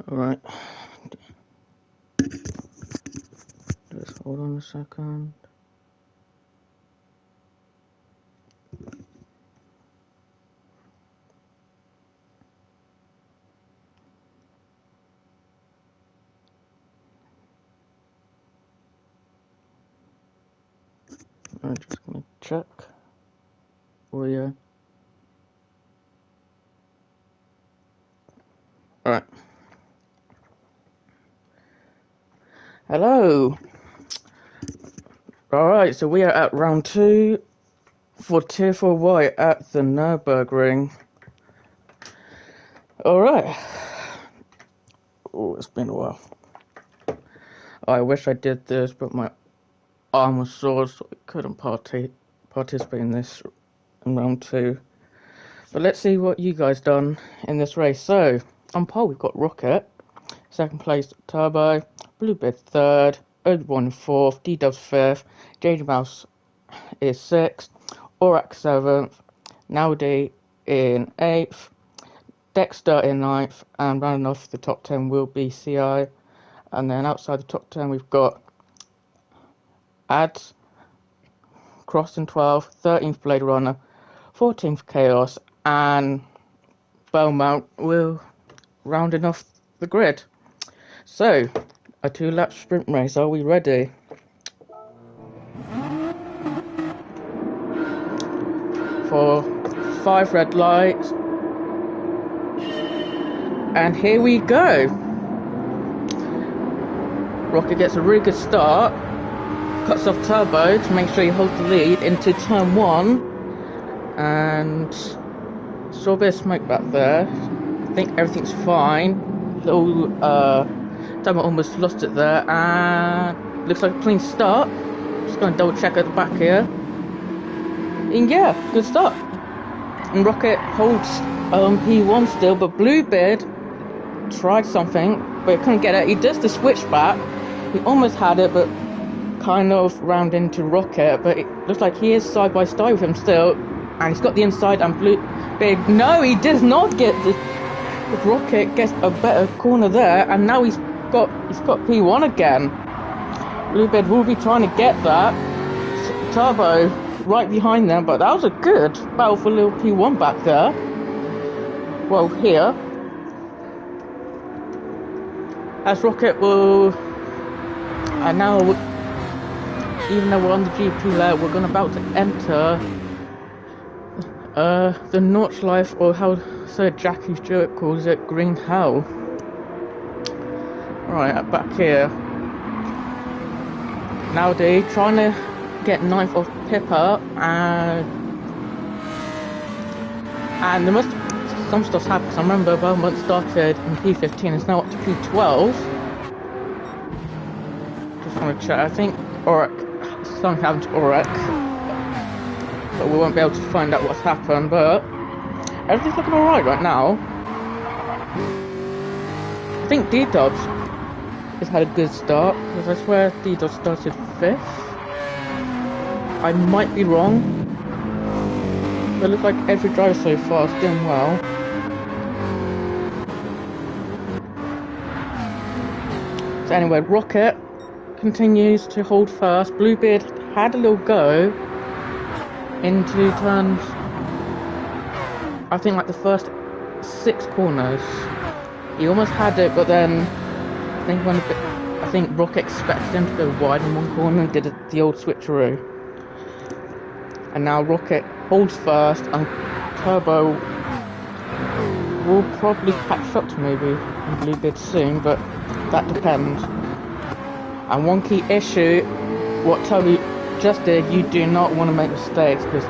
Alright. Just hold on a second. I'm just gonna check for you. Alright. Hello. Alright, so we are at round 2 for Tier 4 White at the Nürburgring. Alright. Oh, it's been a while. I wish I did this, but my arm was sore, so I couldn't participate in this in round 2. But let's see what you guys done in this race. So, on pole we've got Rocket, second place Turbo, Bluebeard third, Obi-Wan fourth, D-Dubs fifth, JJ Mouse is sixth, Aurak seventh, Naudi in eighth, Dexter in ninth, and rounding off the top 10 will be CI. And then outside the top 10 we've got Ads, Cross in 12th, 13th Blade Runner, 14th Chaos, and Belmont will rounding off the grid. So, a 2-lap sprint race, are we ready? For 5 red lights. And here we go. Rocket gets a really good start. Cuts off Turbo to make sure he holds the lead into turn 1. And saw a bit of smoke back there. I think everything's fine. Little Turbo almost lost it there, and looks like a clean start. Just gonna double check at the back here. And yeah, good start. And Rocket holds P1 still, but Bluebeard tried something, but couldn't get it. He does the switchback. He almost had it, but kind of round into Rocket. But it looks like he is side by side with him still, and he's got the inside. And Bluebeard, no, he does not get the. Rocket gets a better corner there, and now he's got P1 again. Bluebeard will be trying to get that. Turbo right behind them, but that was a good battle for little P1 back there. Well, here, as Rocket will, and now, even though we're on the GP layer, we're about to enter the Notchlife, or how Sir Jackie Stewart calls it, Green Hell. Right, back here. Naudi trying to get 9th off Pippa, and there must some stuff's happened. I remember Belmont started in P15, it's now up to P12. Just want to check. I think something happened to Aurak, but we won't be able to find out what's happened. But everything's looking alright right now. I think D-Dubs has had a good start, because I swear D-Dubs started 5th. I might be wrong, but it looks like every driver so far is doing well. So anyway, Rocket continues to hold first. Bluebeard had a little go into turns, I think like the first 6 corners. He almost had it, but then I think Rocket expected him to go wide in one corner and did the old switcheroo. And now Rocket holds first, and Turbo will probably catch up to maybe in Bluebeard soon, but that depends. And one key issue, what Turbo just did, you do not want to make mistakes, because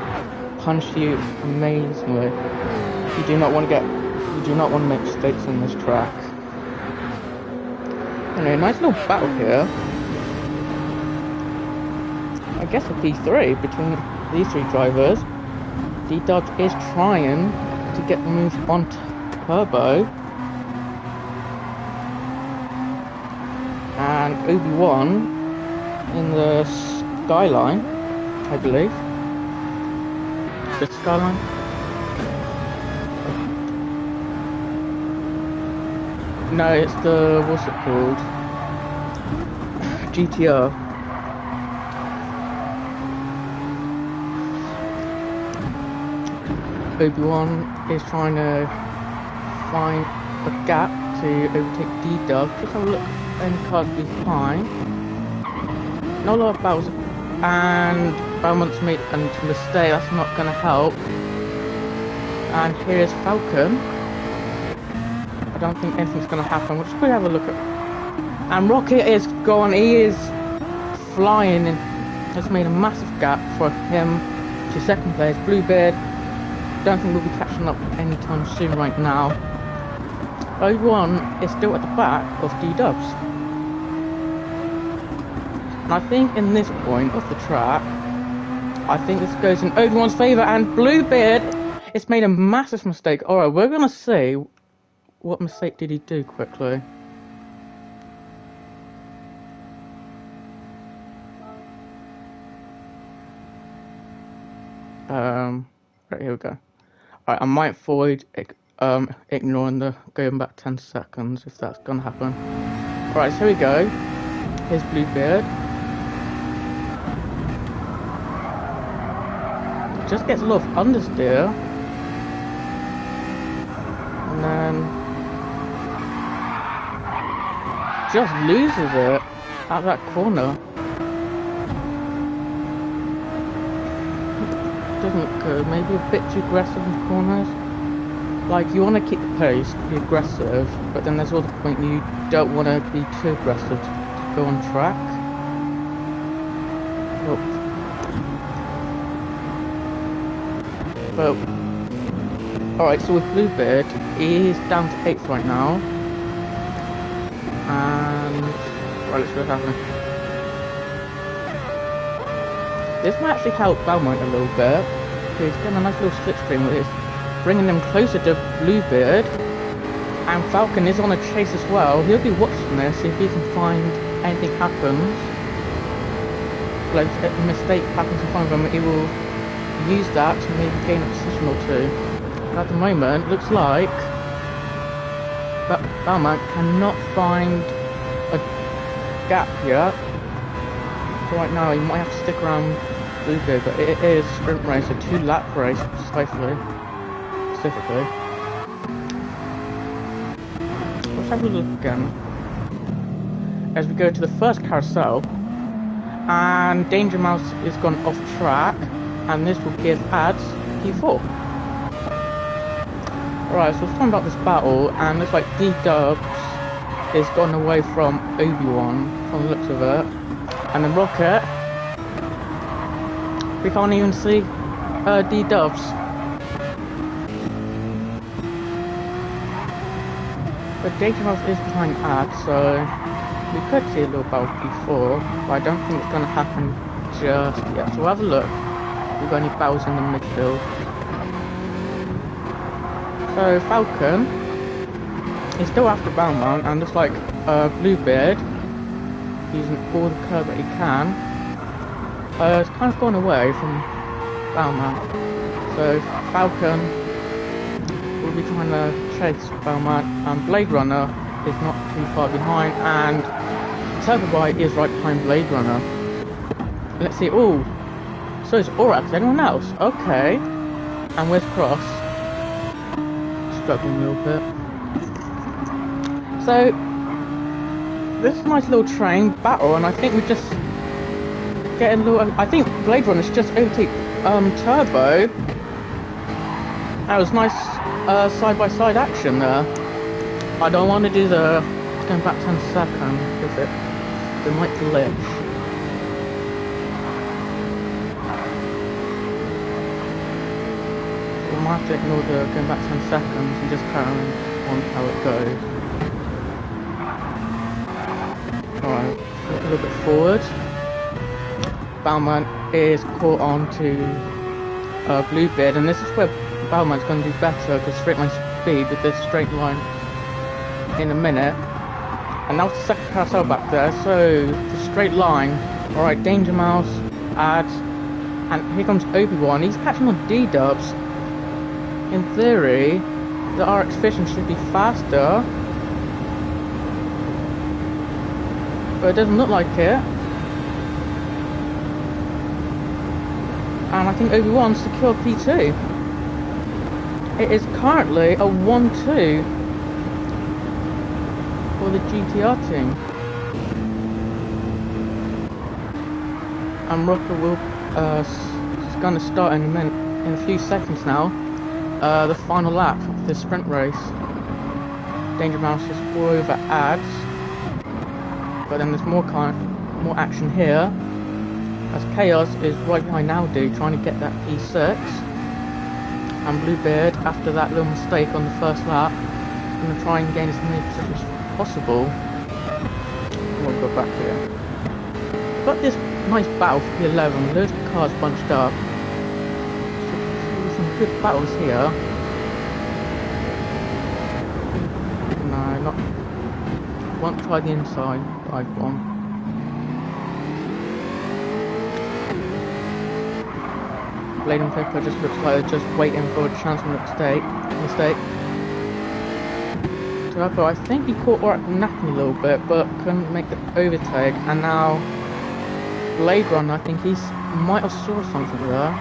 punch you amazingly. You do not want to make mistakes on this track. Anyway, nice little battle here. I guess a P3 between these 3 drivers. D-Dubs is trying to get the move on Turbo. And Obi-Wan in the Skyline, I believe. The Skyline? No, it's the, what's it called? GTR. Obi-Wan is trying to find a gap to overtake D-Dub. Just have a look at any cars behind. Not a lot of battles, and Belmont's made a mistake, that's not going to help. And here's Falcon. I don't think anything's going to happen. We'll just quickly have a look at. And Rocket is gone. He is flying and has made a massive gap for him to second place. Bluebeard, don't think we'll be catching up anytime soon right now. Obi-Wan is still at the back of D-Dubs. And I think in this point of the track, I think this goes in Obi-Wan's favour, and Bluebeard has made a massive mistake. Alright, we're gonna see what mistake did he do quickly. Right, here we go. Alright, I might avoid ignoring the going back 10 seconds if that's gonna happen. Alright, so here we go. Here's Bluebeard. Just gets a lot of understeer. And then just loses it at that corner. Doesn't look good. Maybe a bit too aggressive in the corners. Like, you want to keep the pace, be aggressive, but then there's also the point you don't want to be too aggressive to go on track. But alright, so with Bluebeard, he's down to 8th right now. And right, let's see what's happening. This might actually help Belmont a little bit, because he's getting a nice little slipstream with this, bringing them closer to Bluebeard. And Falcon is on a chase as well. He'll be watching this, if he can find anything happens. Like a mistake happens in front of him, he will use that to maybe gain a position or two. But at the moment, looks like Belmont cannot find a gap yet. So right now, you might have to stick around Bluebeard, but it is sprint race, a 2-lap race specifically. Let's have a look again as we go to the first carousel, and Danger Mouse is gone off track, and this will give ads P4. Alright, so let's talk about this battle, and looks like D-Dubs is gone away from Obi-Wan from the looks of it, and then Rocket, we can't even see D-Dubs. But Danger Mouse is behind ads, so we could see a little battle P4, but I don't think it's going to happen just yet. So we'll have a look. We've got any battles in the midfield. So Falcon is still after Belmont, and looks like Bluebeard, using all the curve that he can, has kind of gone away from Belmont. So Falcon will be trying to chase Belmont, and Blade Runner is not too far behind, and Turbo Bite is right behind Blade Runner. Let's see. Oh, so it's Aurochs. Anyone else? Okay. And where's Cross? Struggling a little bit. So this is a nice little train battle, and I think we're just getting a little. I think Blade Runner's just overtake Turbo. That was nice side-by-side action there. I don't want to do the going back 10 seconds because it might glitch. We might have to ignore the going back 10 seconds and just carry on how it goes. Alright, look a little bit forward. Belmont is caught on to Bluebeard, and this is where Belmont's going to do better because straight line speed with this straight line in a minute. And now it's the second carousel back there, so the straight line. Alright, Danger Mouse, ads, and here comes Obi-Wan. He's catching on D-Dubs. In theory, the RX Vision should be faster. but it doesn't look like it. And I think Obi-Wan secured P2. It is currently a 1-2 for the GTR team. And Rocker will is going to start in a few seconds now. The final lap of this sprint race. Danger Mouse is all over ads, but then there's more action here. As Chaos is right behind Aldi, trying to get that P6, and Bluebeard, after that little mistake on the first lap, going to try and gain as many positions as possible. We'll go back here. Got this nice battle for P11, loads of cars bunched up. Some good battles here. No, not. Won't try the inside one. Blade and Pepper just looks like they're just waiting for a chance of a mistake. Turbo, I think he caught Oracle napping a little bit, but couldn't make the overtake. And now Blade Runner, I think he might have saw something there.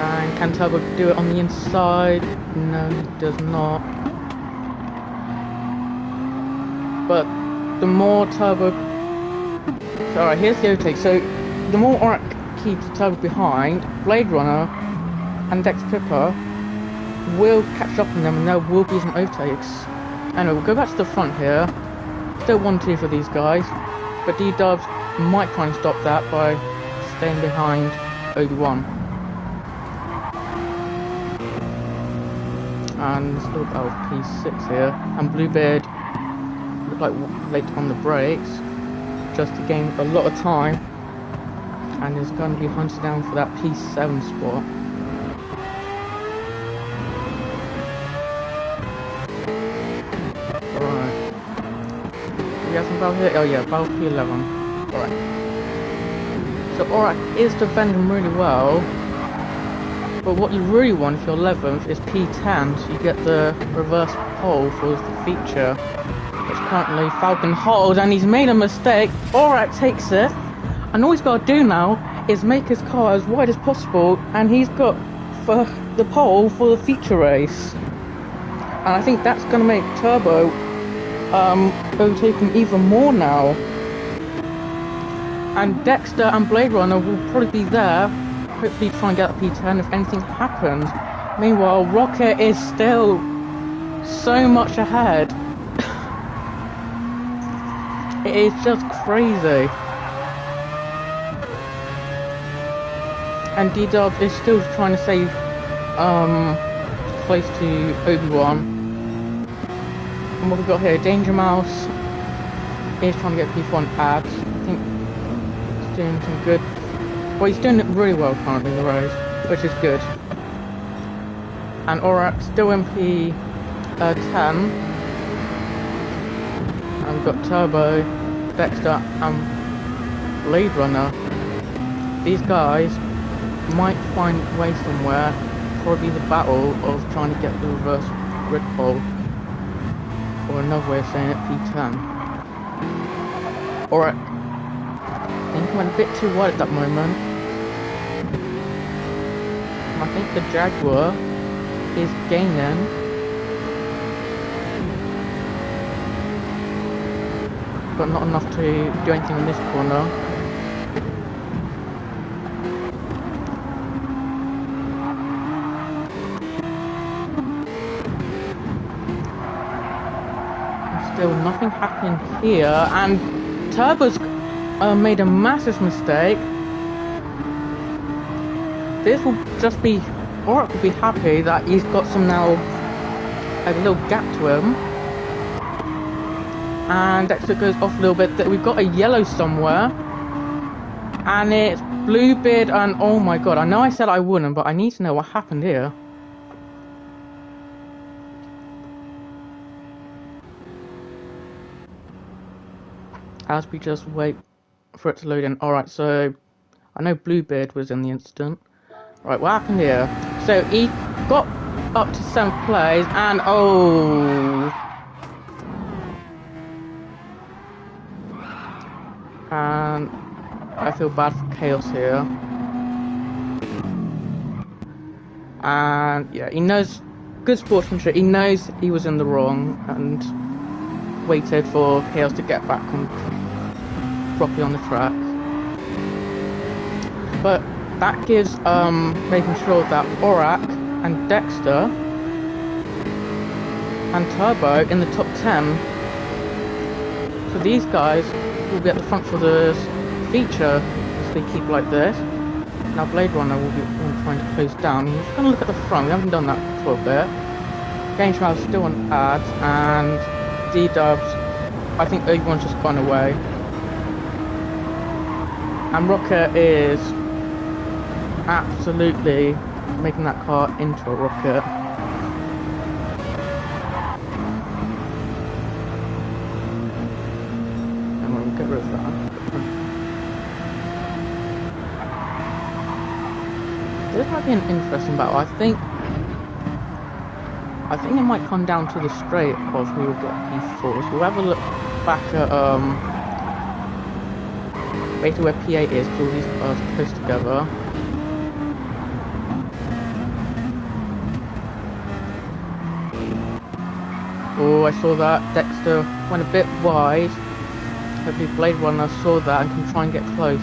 And can Turbo do it on the inside? No, he does not. But the more Turbo... Alright, here's the overtake. So, the more Orac keeps Turbo behind, Blade Runner and Dex Pipper will catch up on them and there will be some overtakes. Anyway, we'll go back to the front here. Still 1-2 for these guys. But D-Dubs might try and stop that by staying behind Obi-Wan. And there's a little bit of P6 here. And Bluebeard looked like late on the brakes, just to gain a lot of time. And is going to be hunted down for that P7 spot. Alright. We have some battle here? Oh yeah, battle P11. Alright. So Aurak is defending really well. But what you really want if you're 11th is P10, so you get the reverse pole for the feature. Which currently Falcon holds, and he's made a mistake. Aurak takes it. And all he's got to do now is make his car as wide as possible, and he's got for the pole for the feature race. And I think that's going to make Turbo overtake him even more now. And Dexter and Blade Runner will probably be there, hopefully try and get a P10 if anything happens. Meanwhile, Rocket is still so much ahead. It is just crazy. And D-Dub is still trying to save place to Obi-Wan. And what we've got here, Danger Mouse is trying to get P1 ads. I think he's doing some good. Well, he's doing it really well currently in the race, which is good. And Aurak still in P10. And we've got Turbo, Dexter, and Blade Runner. These guys might find a way somewhere, probably the battle of trying to get the reverse grid pole, or another way of saying it, P10. Alright, I think I went a bit too wide at that moment. I think the Jaguar is gaining. But not enough to do anything in this corner. Still nothing happening here, and Turbo's made a massive mistake. This will just be, Aurak will be happy that he's got some now, a little gap to him. And Dexter goes off a little bit. We've got a yellow somewhere, and it's Bluebeard, and oh my god, I know I said I wouldn't, but I need to know what happened here. As we just wait for it to load in. Alright, so I know Bluebeard was in the incident. Right, what happened here? So he got up to 7th place, and oh, And I feel bad for Chaos here. And yeah, he knows, good sportsmanship, he knows he was in the wrong and waited for Chaos to get back on properly on the track. But that gives making sure that Aurak and Dexter and Turbo in the top 10. So these guys will be at the front for the feature if they keep like this. Now Blade Runner will be trying to close down. We're just going to look at the front, we haven't done that for a bit. Game's still on ads, and D-Dubs, I think everyone's just gone away. And Rocket is absolutely making that car into a rocket. And we'll get rid of that. This might be an interesting battle. I think it might come down to the straight of who will get P4. So we'll have a look back at basically where P8 is, because all these cars are close together. Oh, I saw that. Dexter went a bit wide. Hopefully Blade Runner saw that and can try and get close.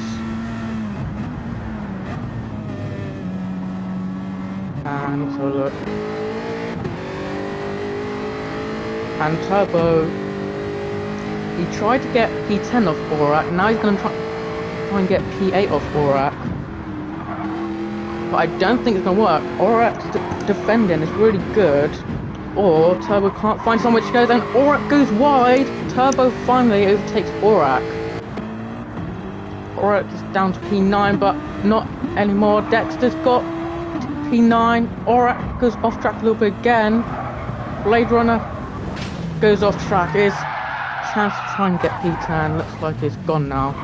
And let's have a look. And Turbo, he tried to get P10 off Aurak, now he's going to try and get P8 off Aurak. But I don't think it's going to work. Aurak's defending is really good. Or Turbo can't find somewhere to go, then Aurak goes wide. Turbo finally overtakes Aurak. Aurak is down to P9, but not anymore. Dexter's got P9. Aurak goes off track a little bit again. Blade Runner goes off track. His chance to try and get P10 looks like it's gone now.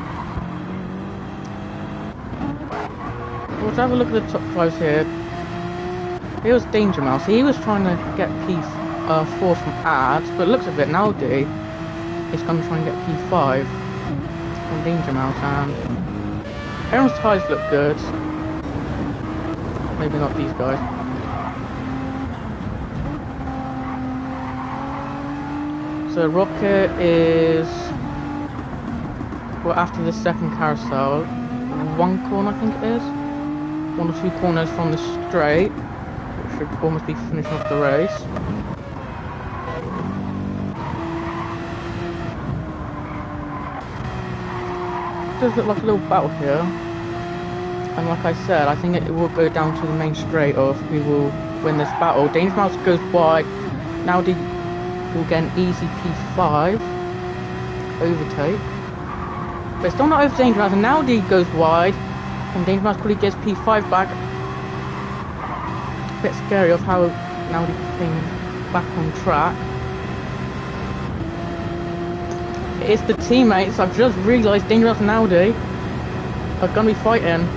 Let's have a look at the top drives here. Here's Danger Mouse. He was trying to get P4 from ads, but looks of it now, D is going to try and get P5 from Danger Mouse, and everyone's tyres look good. Maybe not these guys. So Rocket is, well, after the second carousel, one corner I think it is, one or two corners from the straight, which should almost be finishing off the race. It does look like a little battle here, and like I said, I think it will go down to the main straight of who will win this battle. Danger Mouse goes wide, now will get an easy P5 overtake, but still not over Danger Mouse, and now D goes wide, and Danger Mouse probably gets P5 back. A bit scary of how now D came back on track. It's the teammates. I've just realised Danger Mouse and Audi are going to be fighting.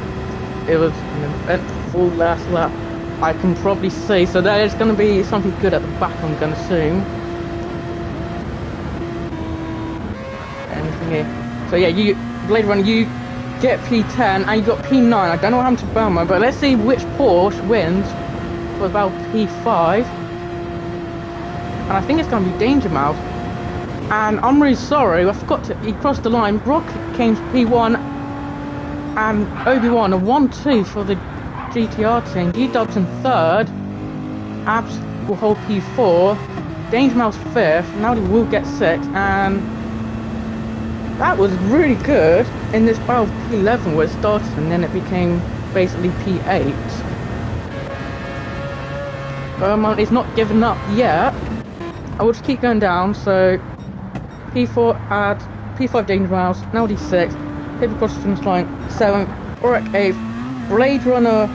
It was an eventful last lap, I can probably see, so there's going to be something good at the back, I'm going to assume. Here. So yeah, you Blade Runner, you get P10 and you got P9. I don't know what happened to Belmo, but let's see which Porsche wins for about P5. And I think it's going to be Danger Mouse. And I'm really sorry, I forgot to. He crossed the line. Rocket came to P1, and Obi-Wan a 1-2 for the GTR team. D-Dubs in third. Abs will hold P4. Danger Mouse fifth. Now he will get sixth, and that was really good in this battle of P11 where it started and then it became basically P8. Beaumont is not giving up yet. I will just keep going down, so P4 add, P5 Danger Mouse, now D6, Paper across the finish line, 7th, Aurak 8th, Blade Runner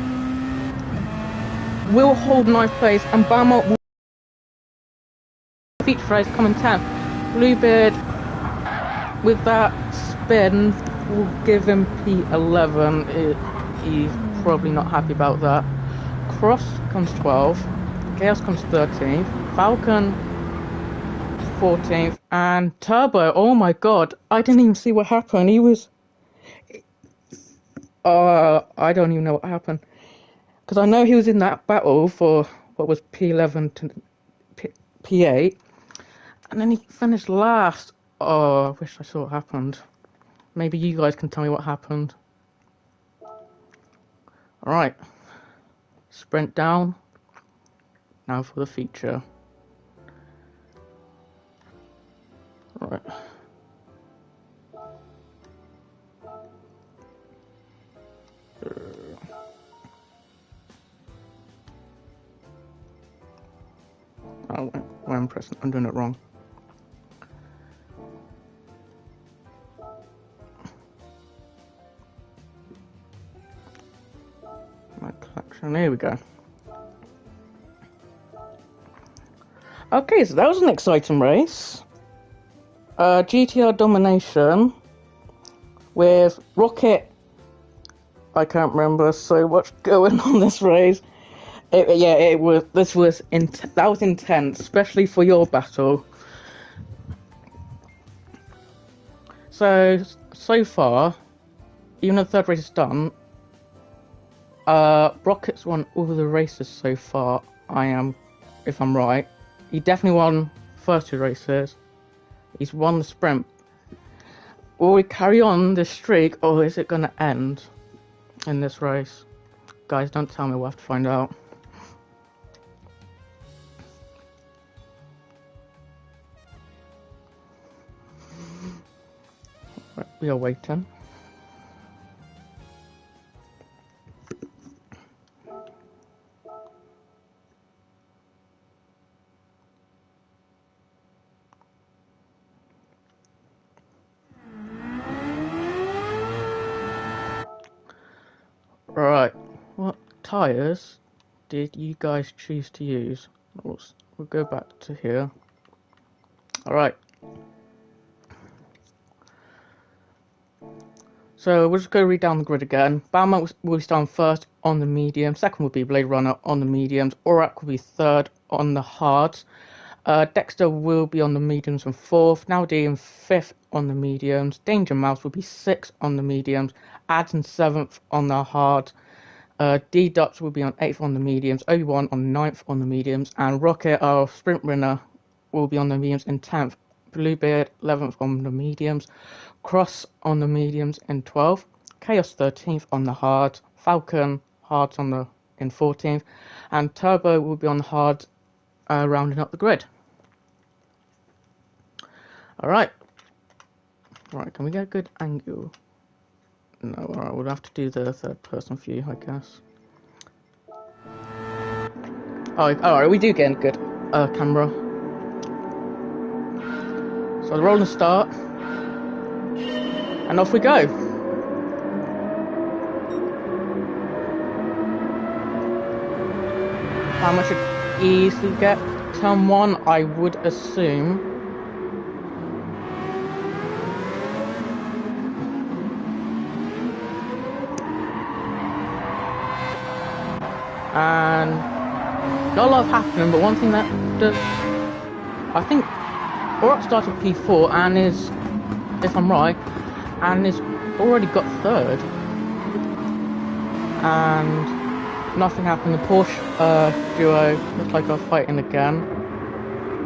will hold 9th place, and Beaumont will feature race coming 10th. Bluebeard with that spin will give him P11. He's probably not happy about that. Cross comes 12th, Chaos comes 13th, Falcon 14th, and Turbo, oh my god, I didn't even see what happened. He was... I don't even know what happened. Because I know he was in that battle for what was P11 to P8, and then he finished last. Oh, I wish I saw what happened. Maybe you guys can tell me what happened. Alright. Sprint down. Now for the feature. Alright. Oh, wait, I'm pressing. I'm doing it wrong. My collection. Here we go. Okay, so that was an exciting race. GTR domination with Rocket. I can't remember so what's going on this race. It was. This was that was intense, especially for your battle. So far, even though the third race is done, Rocket's won all the races so far. If I'm right, he definitely won the first two races. He's won the sprint. Will we carry on this streak, or is it going to end in this race? Guys, don't tell me. We'll have to find out. We are waiting. Right, what tyres did you guys choose to use? We'll go back to here. Alright. So we'll just go read down the grid again. Balmain will be starting first on the medium. Second will be Blade Runner on the mediums. Aurak will be third on the hards. Dexter will be on the mediums and fourth. Naudi fifth on the mediums. Danger Mouse will be sixth on the mediums. Ads seventh on the hard. D-Duts will be on eighth on the mediums. Obi-Wan on ninth on the mediums. And Rocket, our sprint winner, will be on the mediums in 10th. Bluebeard 11th on the mediums. Cross on the mediums in 12th. Chaos 13th on the hard. Falcon hards in 14th. And Turbo will be on the hard, rounding up the grid. Alright. Right, can we get a good angle? No, alright, we'll have to do the third person view, I guess. Oh, alright, we do get a good camera. So the rolling start. And off we go. How much it easily get? Turn 1, I would assume. And not a lot happening, but one thing that does, I think Aurak started P4 and is, if I'm right, and is already got third. And nothing happened. The Porsche duo looks like they're fighting again.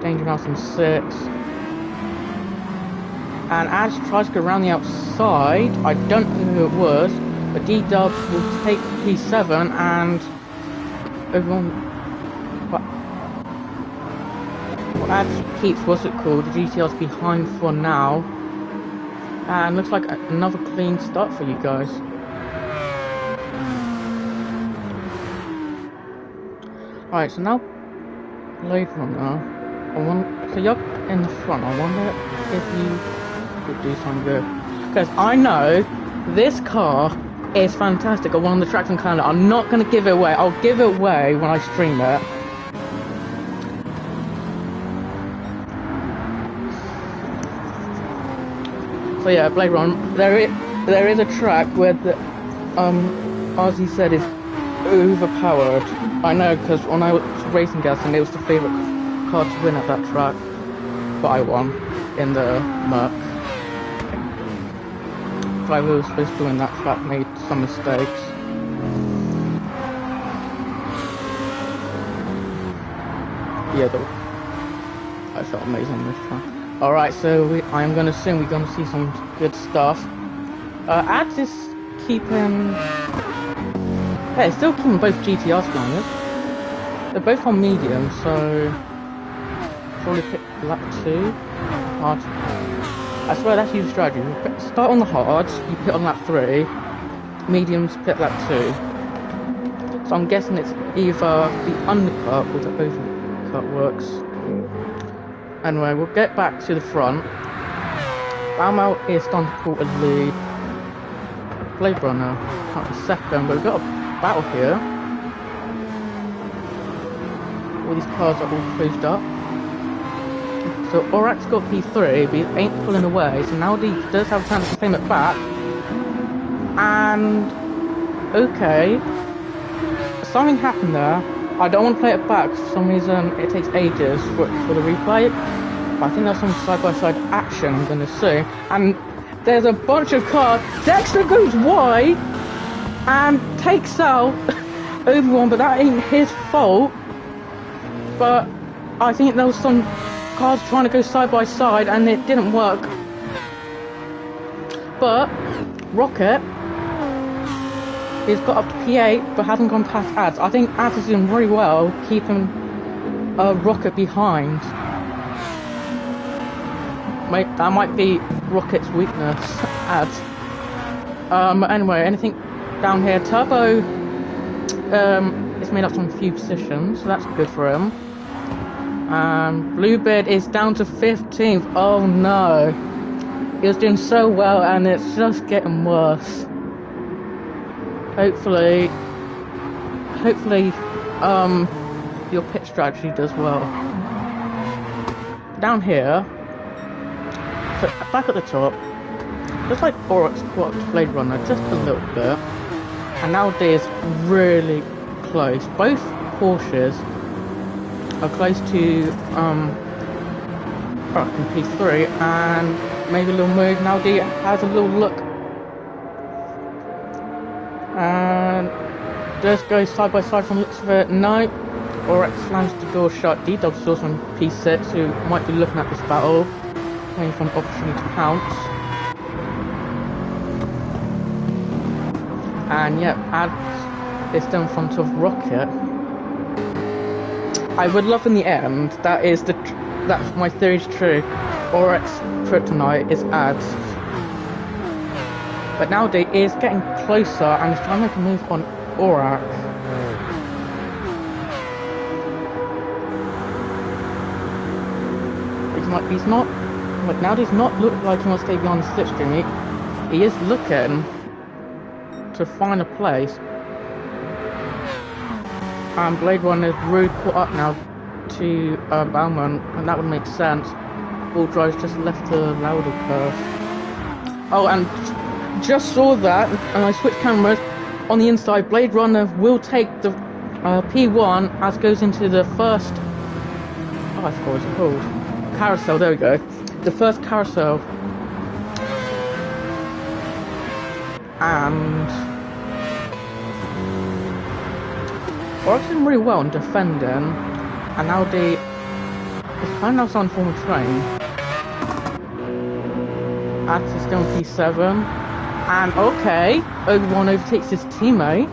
Danger Mouse in 6th. And as tries to go around the outside, I don't know who it was, but D-Dub will take P7 and everyone, well, Ads keeps, what's it called, the GTR's behind for now. And looks like another clean start for you guys. Alright, so now Blade Runner. So you're in the front. I wonder if you could do something good. Because I know this car is fantastic on one of the tracks in Canada. I'm not going to give it away. I'll give it away when I stream it. So yeah, Blade Runner. There is a track where the Ozzy said is overpowered. I know, because when I was racing Gaston, it was the favourite car to win at that track. buy one in the Merc. Driver was supposed to do in that track made some mistakes. Yeah, I felt amazing on this track. Alright, so I am going to assume we're going to see some good stuff. Ads is keeping... Yeah, it's still keeping both GTRs behind us. They're both on medium, so... Probably pick lap 2. Hard. I swear that's your strategy. You start on the hards, you pit on lap 3. Mediums, pit lap 2. So I'm guessing it's either the undercut or the overcut works. Anyway, we'll get back to the front. Balmau is starting to pull a lead. Blade Runner up to second, but we've got a battle here. All these cars are all closed up. So Aurak's got P3, but he ain't pulling away, so now he does have a chance to claim it back. And... okay. Something happened there. I don't want to play it back, for some reason it takes ages for the replay. But I think there's some side-by-side action I'm going to see. And there's a bunch of cars. Dexter goes wide and takes out everyone, but that ain't his fault. But I think there was some cars trying to go side-by-side and it didn't work. But Rocket... he's got up to P8, but hasn't gone past Ads. I think Ads is doing very well, keeping Rocket behind. That might be Rocket's weakness, Ads. Anyway, anything down here? Turbo is made up from a few positions, so that's good for him. Bluebeard is down to 15th. Oh no. He was doing so well and it's just getting worse. Hopefully, your pit strategy does well. Down here, so back at the top, just like Aurak's Blade Runner, just a little bit. And now D is really close. Both Porsches are close to P3, and maybe a little move. Now D has a little look. And just goes side by side from the looks of it. No, Aurak slams the door shut. D-Dog's also on P6, who might be looking at this battle, waiting for an opportunity to pounce. And yeah, Ads is still in front of Rocket. I would love in the end, that's my theory is true. Aurak's kryptonite is Ads. But nowadays is getting closer and is trying to make a move on Aurak. He's not like nowadays not look like he wants to stay behind the slipstream. He is looking to find a place. And Blade Runner is really caught up now to Bauman, and that would make sense. All drives just left the Lauda curve. Oh, and just saw that, and I switched cameras. On the inside, Blade Runner will take the P1 as goes into the first... oh, I forgot what it's called. Carousel, there we go. The first carousel. And... Aurak's doing really well in defending, and now it's kind of on form of train. Ads is still on P7, and okay, Obi-Wan overtakes his teammate.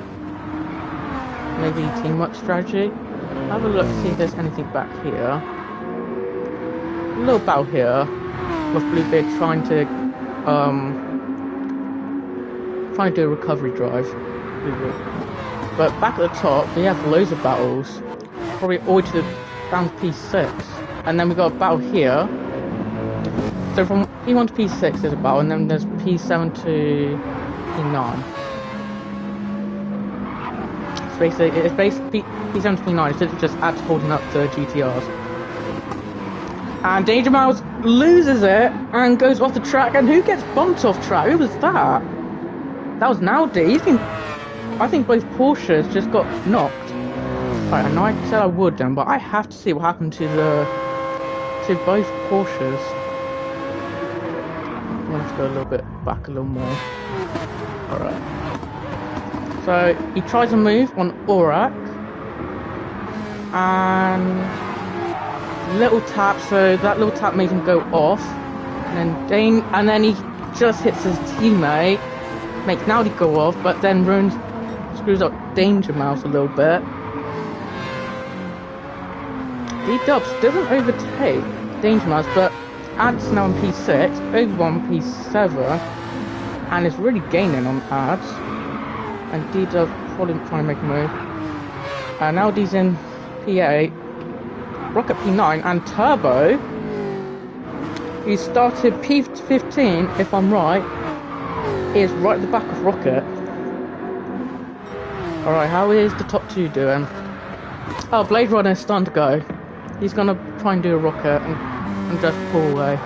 Maybe teamwork strategy. Have a look, see if there's anything back here. A little battle here with Bluebeard trying to do a recovery drive. But back at the top, we have loads of battles. Probably all to the down to P6. And then we got a battle here. So from P1 to P6 there's a battle, and then there's P7 to P9. So basically, it's basically P7 to P9, it's just Ads holding up the GTRs. And Danger Mouse loses it and goes off the track, and who gets bumped off track? Who was that? That was Naldi. I think both Porsches just got knocked. Right, I know I said I would then, but I have to see what happened to the to both Porsches. Let's go a little bit back a little more. Alright. So he tries to move on Aurak. And little tap, so that little tap made him go off. And then he just hits his teammate. Makes Naudi go off, but then screws up Danger Mouse a little bit. D-Dubs doesn't overtake Danger Mouse, but Ads now on P6, Obi-Wan P7, and is really gaining on Ads. And D-Dubs probably trying to make a move. And now D's in P8, Rocket P9, and Turbo. He started P15, if I'm right, is right at the back of Rocket. Alright, how is the top two doing? Oh, Blade Runner is starting to go. He's gonna try and do a rocket and just pull away.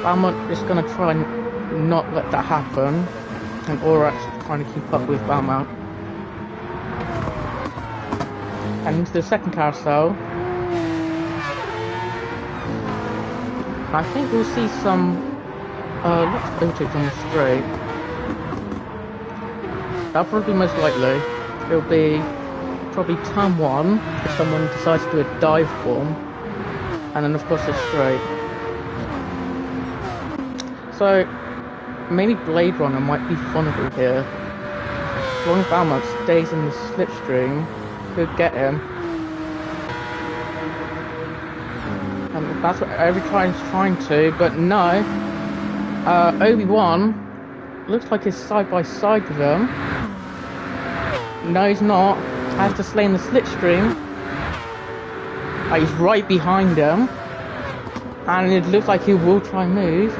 Balmont is gonna try and not let that happen. And Aurak's trying to keep up with Balmont. And into the second carousel. I think we'll see some lots of overtakes on the straight. That'll probably be most likely. It'll be probably turn 1 if someone decides to do a dive bomb, and then of course a straight. So maybe Blade Runner might be vulnerable here. As long as Balmont stays in the slipstream, could get him. And that's what every try is trying to, but no. Obi-Wan looks like he's side by side with him. No, he's not. Has to slay in the slipstream. He's right behind him. And it looks like he will try and move.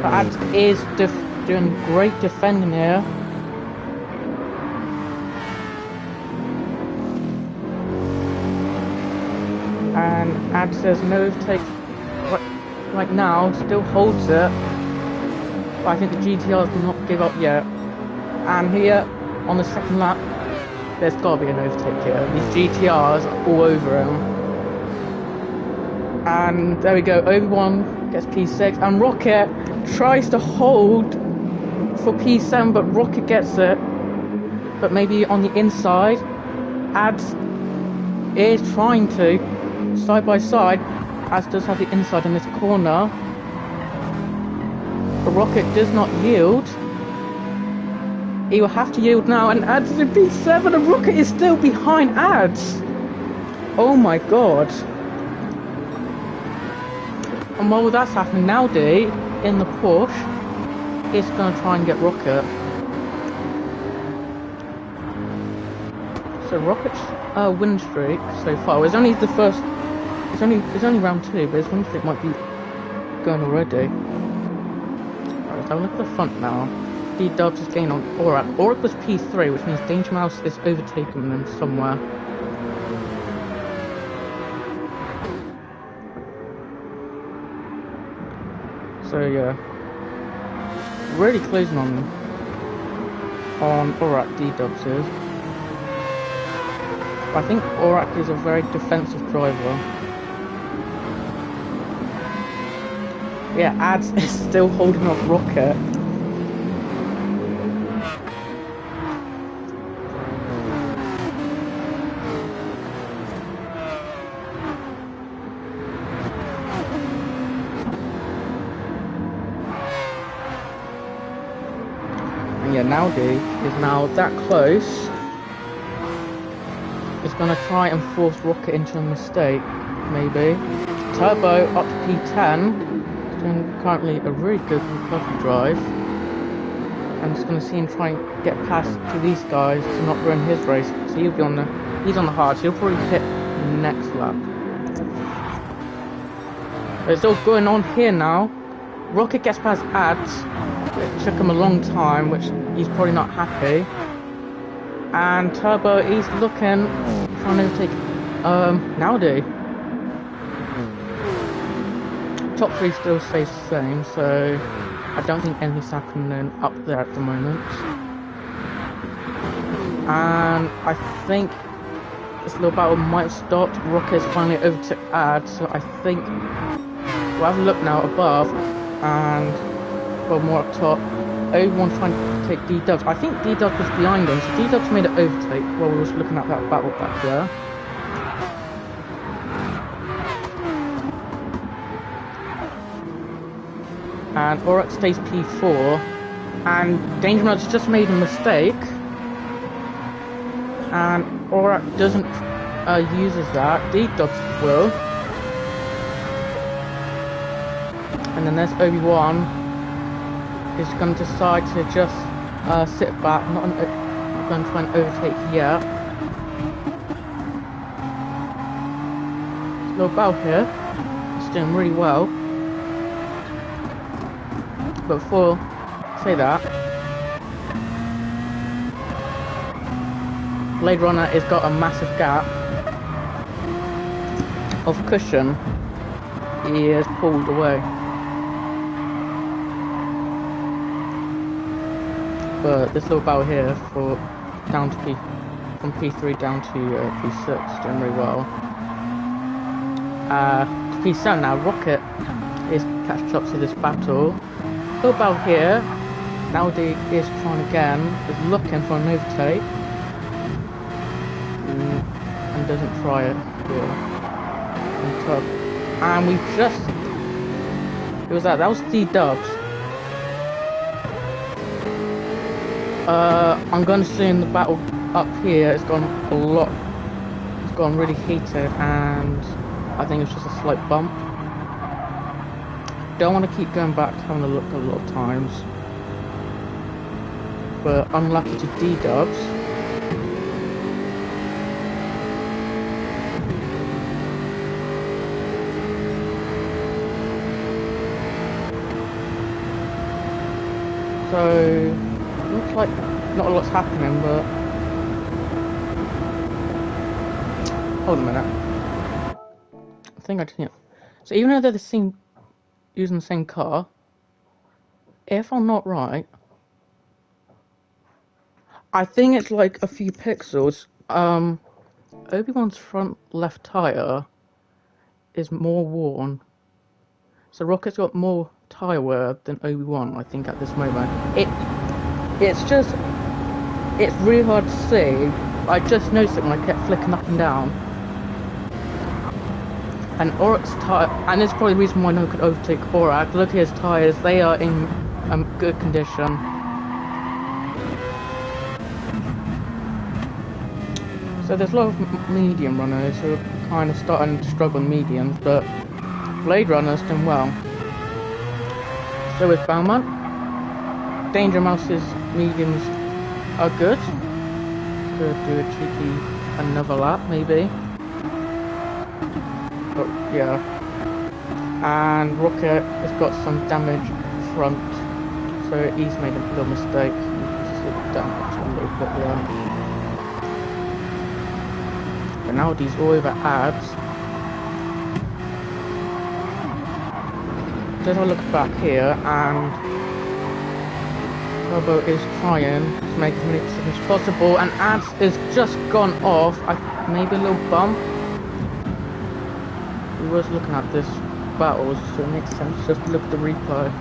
But Ads is doing great defending here. And Ads says no overtake right now, still holds it. But I think the GTRs will not give up yet. And here, on the second lap, there's got to be an overtake here. These GTRs are all over him. And there we go, Obi-Wan gets P6, and Rocket tries to hold for P7, but Rocket gets it. But maybe on the inside, Ads is trying to, side by side, Ads does have the inside in this corner. But Rocket does not yield. He will have to yield now, and Ads is in P7, and Rocket is still behind Ads. Oh my god. And while that's happening, Naudi, in the Porsche, is going to try and get Rocket. So Rocket's win streak so far is only the first. It's only round 2, but his win streak might be going already. Alright, so look at the front now. D-Dubs is gaining on Aurak. Aurak was P3, which means Danger Mouse is overtaking them somewhere. So yeah, really closing on Aurak. D-Dubs is. I think Aurak is a very defensive driver. Yeah, Ads is still holding off Rocket. And yeah, Naudi is now that close. Is going to try and force Rocket into a mistake, maybe. Turbo up to P10. Doing currently a really good recovery drive. I'm just going to see him try and get past to these guys to not ruin his race. So he'll be on the, he's on the hard, so he'll probably hit next lap. But it's all going on here now. Rocket gets past Ads. It took him a long time, which he's probably not happy. And Turbo is looking, trying to take Naudi. Top 3 still stays the same, so I don't think anything's happening up there at the moment. And I think this little battle might have stopped. Rocket's finally overtook Ad, so I think we'll have a look now above and well, more up top. Everyone's trying to take D-Dubs. I think D-Dubs was behind him, so D-Dubs made an overtake while we was looking at that battle back there. And Auroch stays P4, and Danger Mouse just made a mistake, and Auroch doesn't uses that. D-Dubs will, and then there's Obi-Wan. Is going to decide to just sit back, not going to try and overtake yet. Little battle here. It's doing really well. But before I say that, Blade Runner has got a massive gap of cushion. He is pulled away. But this little battle here for down to from P3 down to P6 doing really well. P7 now, Rocket is catch up to this battle. Little battle here. Nowdy is trying again, is looking for an overtake. And doesn't try it here. And we just... Who was that? That was D-Dubs. I'm going to say in the battle up here, it's gone a lot, it's gone really heated, and I think it's just a slight bump. Don't want to keep going back to having a look a lot of times, but unlucky to D-Dubs. So looks like not a lot's happening, but hold a minute. I think I can't. So even though they're using the same car, if I'm not right, I think it's like a few pixels. Obi-Wan's front left tire is more worn, so Rocket's got more tire wear than Obi-Wan, I think, at this moment. It's really hard to see. I just noticed it when I kept flicking up and down. And Auroch's tire, and it's probably the reason why no one could overtake Auroch. Look at his tires; they are in good condition. So there's a lot of medium runners who are kind of starting to struggle in mediums, but Blade Runner's doing well. So is Beaumont. Danger Mouse's mediums are good. Could do a cheeky another lap maybe. But yeah. And Rocket has got some damage front, so he's made a little mistake. Slip down a little bit there. But now these all over ads. Just have a look back here, and Turbo is trying to make as many decisions as possible, and Ads is just gone off. Maybe a little bump. We was looking at this battle, so it makes sense just to look at the replay.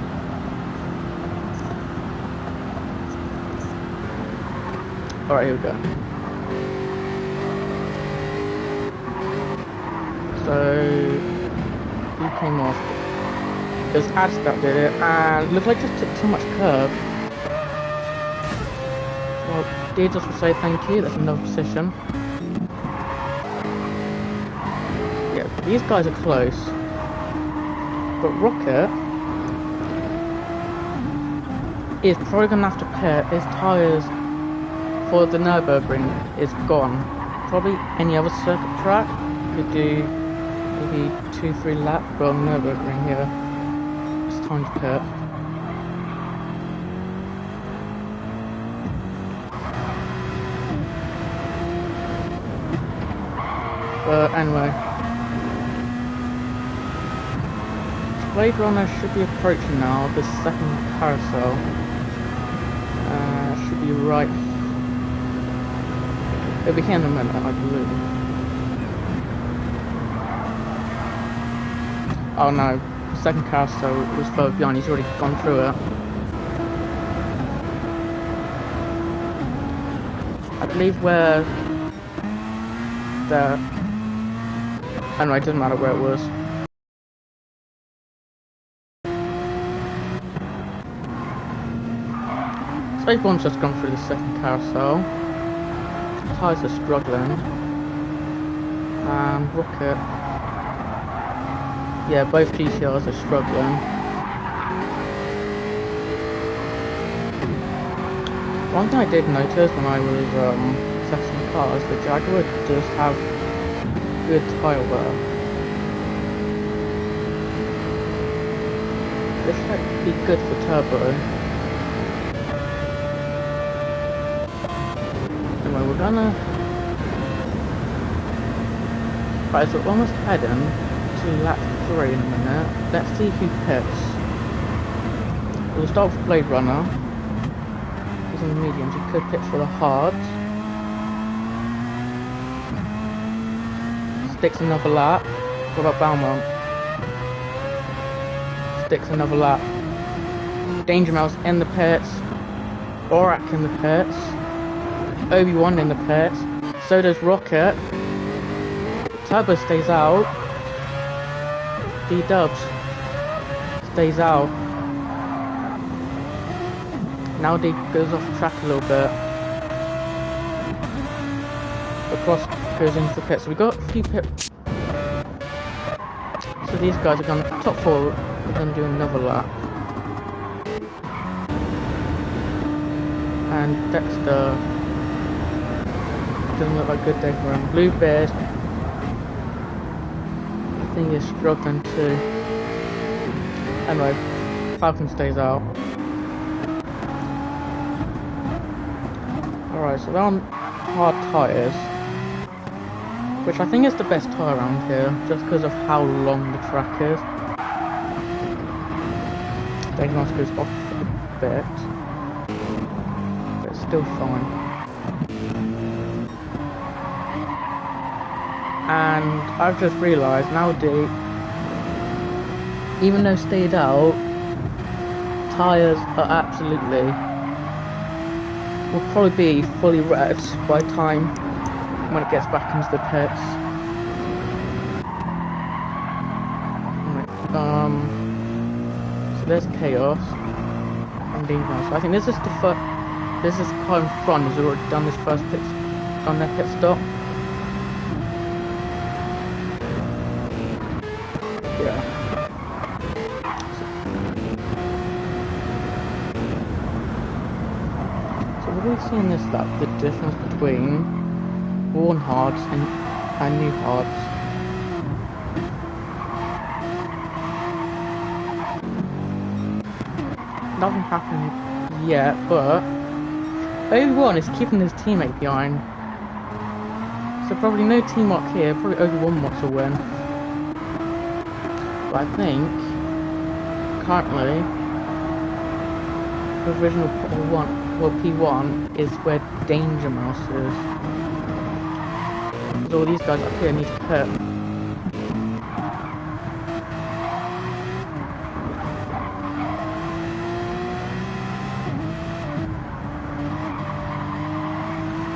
Alright, here we go. So he came off. It was Ads that did it, and it looked like it just took too much curve. Well, D just will say thank you, that's another position. Yeah, these guys are close. But Rocket is probably going to have to pit. His tyres for the Nürburgring is gone. Probably any other circuit track could do maybe 2-3 laps, but on Nürburgring here, it's time to pit. But anyway, Blade Runner should be approaching now the second carousel. Should be right. It'll be here in a minute, I believe. Oh no, second carousel was further behind, he's already gone through it. I believe where the... Anyway, it doesn't matter where it was. So everyone's just gone through the second carousel. The tyres are struggling. And Rocket... Yeah, both GTRs are struggling. One thing I did notice when I was testing cars, the Jaguar does have good tyre wear. This might be good for turbo. Anyway, we're gonna... Right, so we're almost heading to lap 3 in a minute. Let's see who pits. We'll start with Blade Runner. He's on the mediums, he could pit for the hards. Sticks another lap. What about Balmont? Sticks another lap. Danger Mouse in the pits. Borak in the pits. Obi-Wan in the pits. So does Rocket. Turbo stays out. D-Dubs stays out. Now D goes off track a little bit. Across goes into the pit. So we got a few pit. So these guys are going top 4. We're going to do another lap. And Dexter doesn't look like a good day for him. Blue Bears, I think he's struggling too. Anyway, Falcon stays out. Alright, so they're on hard tyres, which I think is the best tyre around here, just because of how long the track is. Diagnos goes off a bit, but it's still fine. And I've just realised now even though stayed out, tyres are absolutely, will probably be fully revved by time when it gets back into the pits. Right, so there's Chaos and Demon. So I think this is the first. This is the car in front has already done this first pit, done their pit stop. Yeah. So what do we see in this lap? The difference between worn hards and new hards. Nothing happened yet, but Obi-Wan is keeping his teammate behind. So probably no teamwork here, probably Obi-Wan wants to win. But I think, currently, the original P1 is where Danger Mouse is. Because all these guys up here need to pit.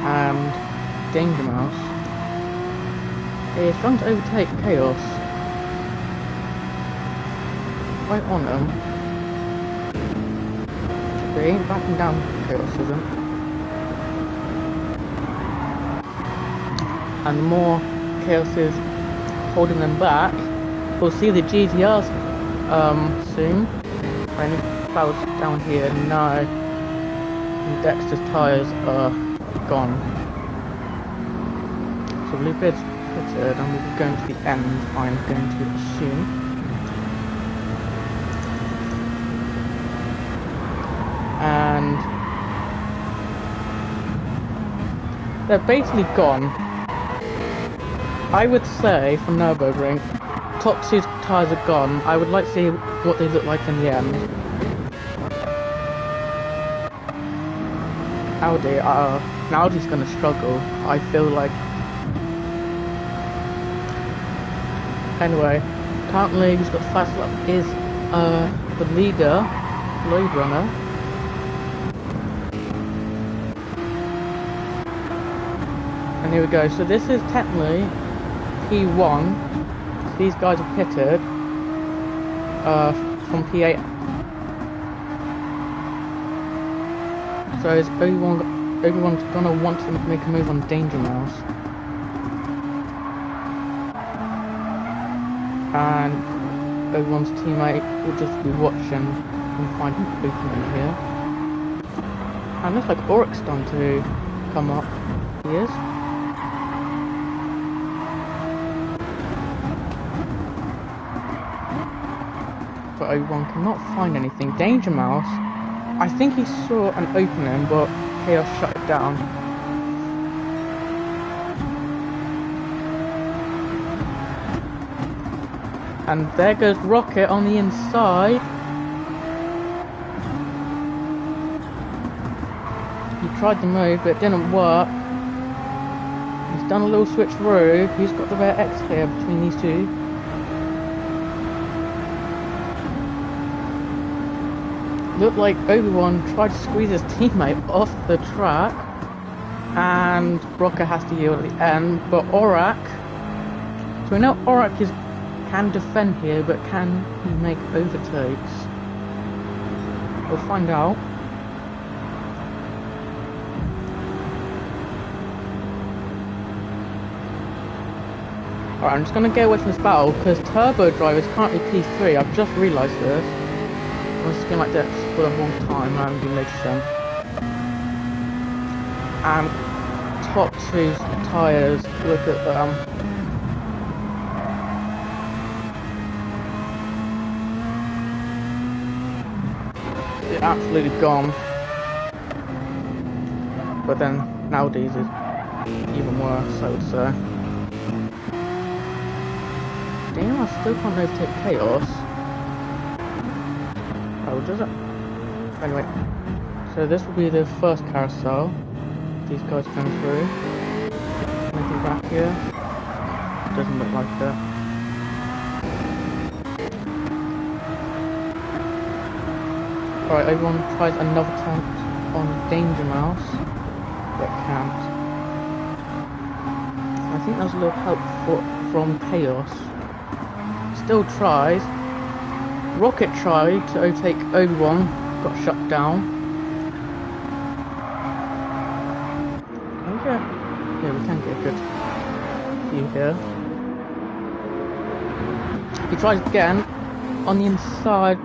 And Danger Mouse is trying to overtake Chaos. Right on them. They ain't backing down, Chaos isn't. And the more Chaos is holding them back, we'll see the GTRs soon. Any clouds down here? No. And Dexter's tyres are gone. So Bluebeard's pitted and we'll be going to the end, I'm going to assume. And they're basically gone. I would say, from Nürburgring, top 2 tyres are gone. I would like to see what they look like in the end. Audi's going to struggle, I feel like. Anyway, Currently, who's got the fast lap is the leader, Blade Runner. And here we go. So this is technically P1. These guys are pitted from P8. So is everyone's gonna want to make a move on Danger Mouse. And everyone's teammate will just be watching and find an opening here. And looks like Oryx's done to come up. He is. But everyone cannot find anything. Danger Mouse, I think he saw an opening, but Chaos shut it down. And there goes Rocket on the inside. He tried to move, but it didn't work. He's done a little switcheroo. He's got the rare X here between these two. Looked like Obi-Wan tried to squeeze his teammate off the track. And Rocket has to yield at the end. But Aurak, so we know Aurak can defend here, but can he make overtakes? We'll find out. Alright, I'm just going to get away from this battle because Turbo Drive is currently P3. I've just realised this. I was skin like this for the whole time. I haven't been noticing. And top two tyres, look at them. They're absolutely gone. But then nowadays is even worse, I would say. Damn, I still can't overtake Chaos. Oh, does it? Anyway, so this will be the first carousel. These guys come through. Anything back here? Doesn't look like that. Alright, everyone tries another attempt on Danger Mouse, but can't. I think there's a little help from Chaos. Still tries. Rocket tried to overtake Obi-Wan, got shut down. Okay. Yeah, we can get a good view here. He tries again. On the inside,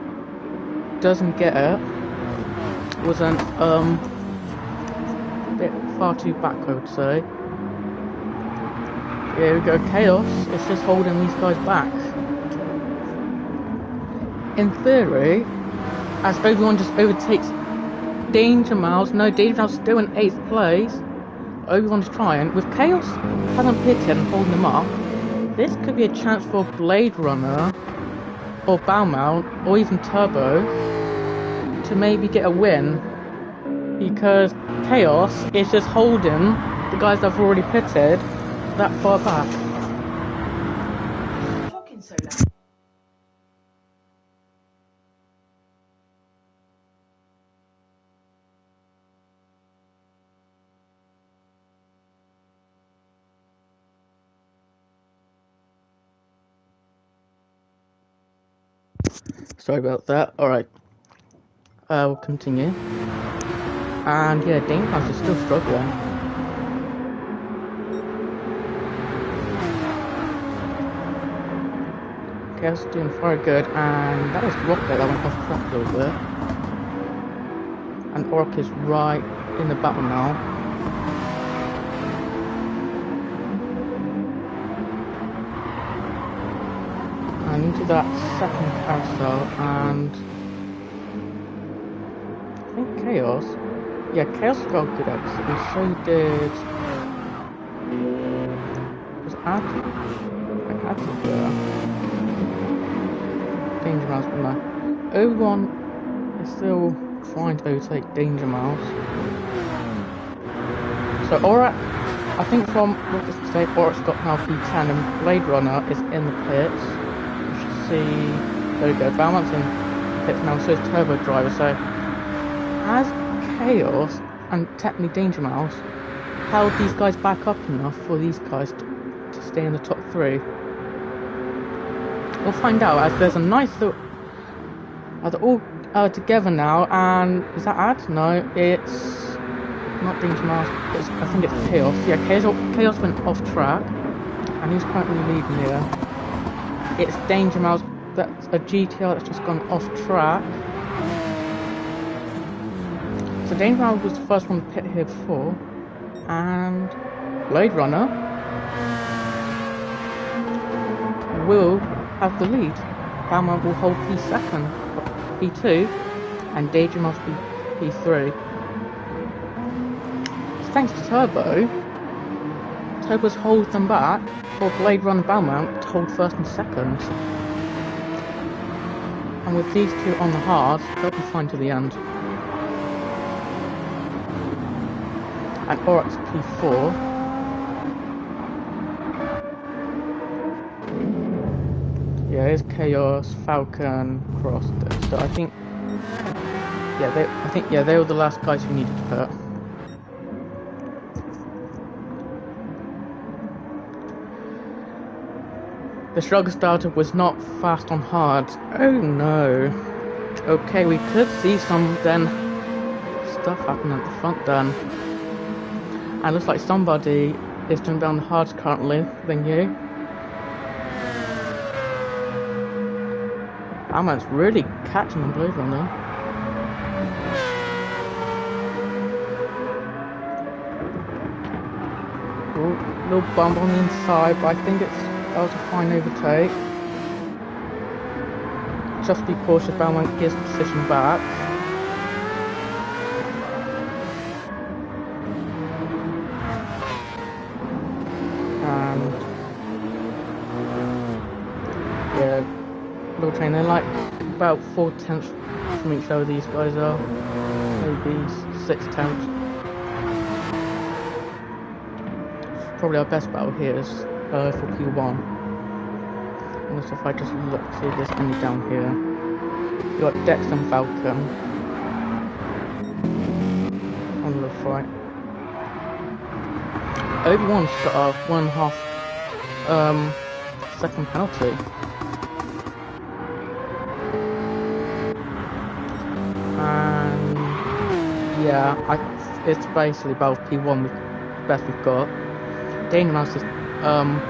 doesn't get it. Wasn't a bit far too back, I would say. Here we go, Chaos. It's just holding these guys back. In theory, as Obi-Wan just overtakes Danger Mouse, no, Danger Mouse still in 8th place. Obi-Wan's trying. With Chaos hasn't pitted and holding them up, this could be a chance for Blade Runner, or Baumount, or even Turbo, to maybe get a win. Because Chaos is just holding the guys that have already pitted that far back. Talking so loud. Sorry about that. Alright. We'll continue. And yeah, Danger Mouse is still struggling. Chaos is doing very good, and that was Rocket that went off track a little bit. And Orc is right in the battle now. And into that second carousel, and I think Chaos. Yeah, Chaos got a good exit, and so did. Was Ad there? Danger Mouse, but no. Obi-Wan is still trying to overtake Danger Mouse. So Aurak, I think from Rocket's mistake, Aurak's got now P10 and Blade Runner is in the pits. see. There we go. Balance in pits now. So is Turbo Driver. So as Chaos and technically Danger Mouse held these guys back up enough for these guys to stay in the top 3. We'll find out as there's a nice little. They're all together now, and is that Ad? No, it's not Danger Mouse. I think it's Chaos. Yeah, Chaos went off track, and he's currently leading here. It's Danger Mouse. That's a GTR that's just gone off track. So Danger Mouse was the first one to pit here before, and Blade Runner will have the lead. Balmont will hold P2, and Danger Mouse P3. So thanks to Turbo, Turbo's holds them back for Blade Runner Balmont to hold first and second. And with these two on the hard, they'll be fine to the end. And Oryx P4. Yeah, here's Chaos, Falcon, Cross. So I think, they were the last guys who needed to pit. The Shrug starter was not fast on hard. Oh no. Okay, we could see some stuff happen at the front then. And looks like somebody is doing down the hards currently than you. Alman's really catching the Blade Runner. Ooh, little bump on the inside, but I think that was a fine overtake. Just be cautious, Balmont gives position back. And yeah, little train, they're like about 4/10 from each other, these guys are. Maybe 6/10. Probably our best battle here is for P1. And if I just look, see there's any down here. You got Dex and Falcon on the right. Obi-Wan's got a 1.5 second penalty. And yeah, it's basically about P1 with best we've got. Danger Mouse has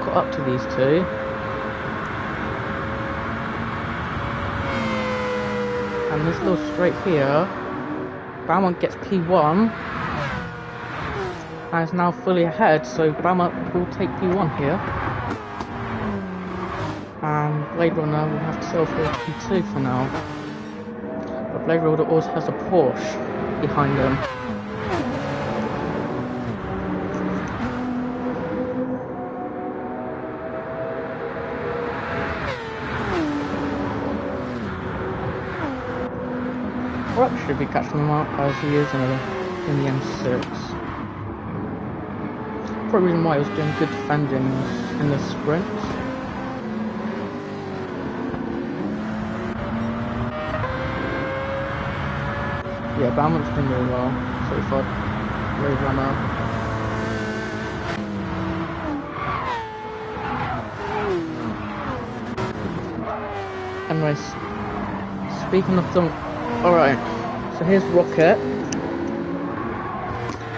caught up to these two. And this little straight here, Balmont gets P1 and is now fully ahead, so Balmont will take P1 here. And Blade Runner will have to settle for P2 for now. But Blade Runner also has a Porsche behind him. Rock should be catching him up as he is in the M6. Probably reason why he was doing good defending in the sprint. Yeah, Balmont's doing really well so far. Blade Runner. Anyways, speaking of them. Alright, so here's Rocket.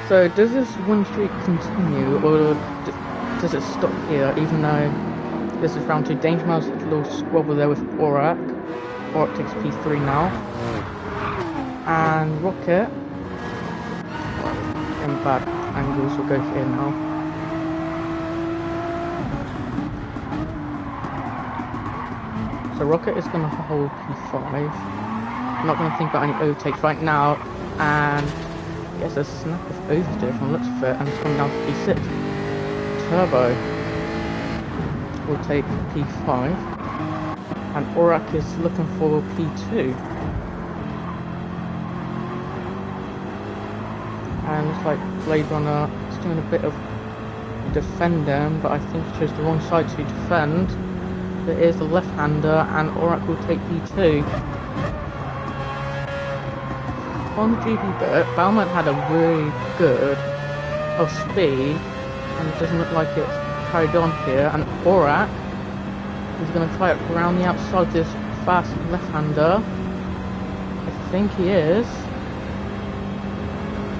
So does this win streak continue, or does it stop here, even though this is round 2? Danger Mouse, a little squabble there with Aurak. Aurak takes P3 now. And Rocket, in bad angles, will go here now. So Rocket is going to hold P5. I'm not going to think about any overtakes right now, and yes, a snap of oversteer from the looks of it, and it's coming down to P6. Turbo will take P5, and Aurak is looking for P2. And looks like Blade Runner is doing a bit of defending, but I think he chose the wrong side to defend. There is a left-hander, and Aurak will take P2. On the GP bit, Balmain had a really good of speed, and it doesn't look like it's carried on here. And Aurak is going to try it around the outside this fast left-hander. I think he is.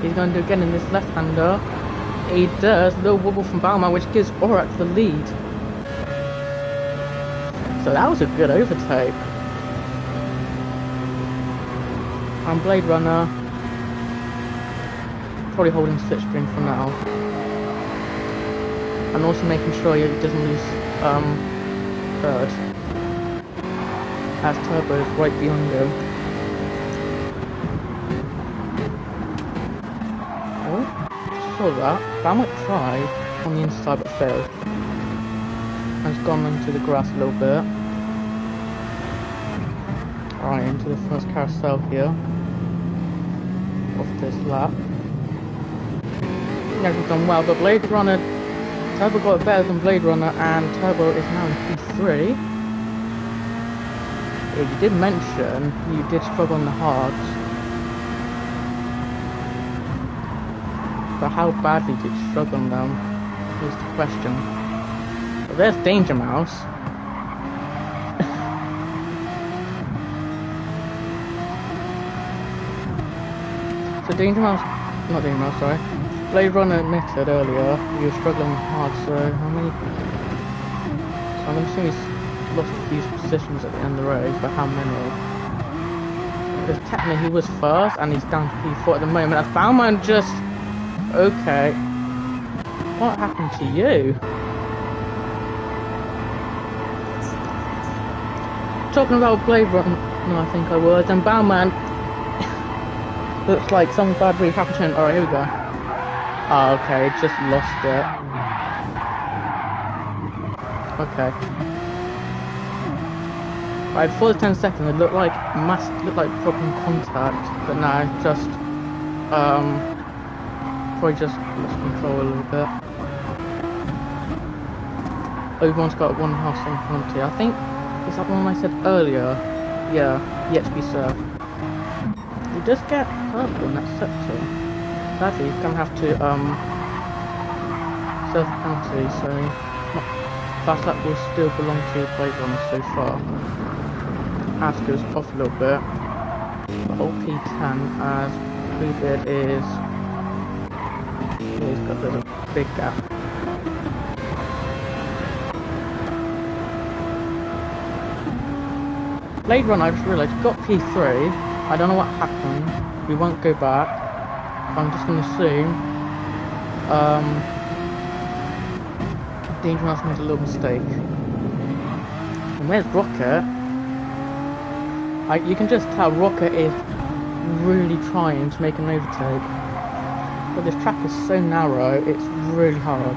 He's going to do it again in this left-hander. He does. Little wobble from Balmain, which gives Aurak the lead. So that was a good overtake. And Blade Runner probably holding slipstream for now. And also making sure he doesn't lose third. As Turbo is right behind him. Oh, saw that. Balmain tried on the inside but failed. Has gone into the grass a little bit. Alright, into the first carousel here of this lap. Never done well, but Blade Runner, Turbo got it better than Blade Runner, and Turbo is now in P3. Yeah, you did mention you did struggle on the hards, but how badly did you struggle on them is the question. But there's Danger Mouse. So Danger Mouse, not Danger Mouse, sorry. Blade Runner admitted earlier he was struggling hard, so how many? So I'm assuming he's lost a few positions at the end of the race, but how many? Because technically he was first and he's down to P4 at the moment. That's Balmain just... Okay. What happened to you? Talking about Blade Runner, no, I think I was, and Balmain looks like something bad really happened to him. Alright, here we go. Oh, okay, just lost it. Okay. Right, before the 10 seconds, it looked like broken contact, but now just probably just lost control a little bit. Everyone's got 1.5 second penalty. I think is that one I said earlier? Yeah, yet to be served. He does get purple in that sector. Sadly, he's gonna have to serve the penalty, so fast lap will still belong to Blade Runner so far. As goes off a little bit. The whole P10 as Bluebeard is he's got a big gap. Blade Runner, I just realised, got P3. I don't know what happened. We won't go back. I'm just going to assume Danger Mouse made a little mistake. And where's Rocket? You can just tell Rocket is really trying to make an overtake. But this track is so narrow, it's really hard.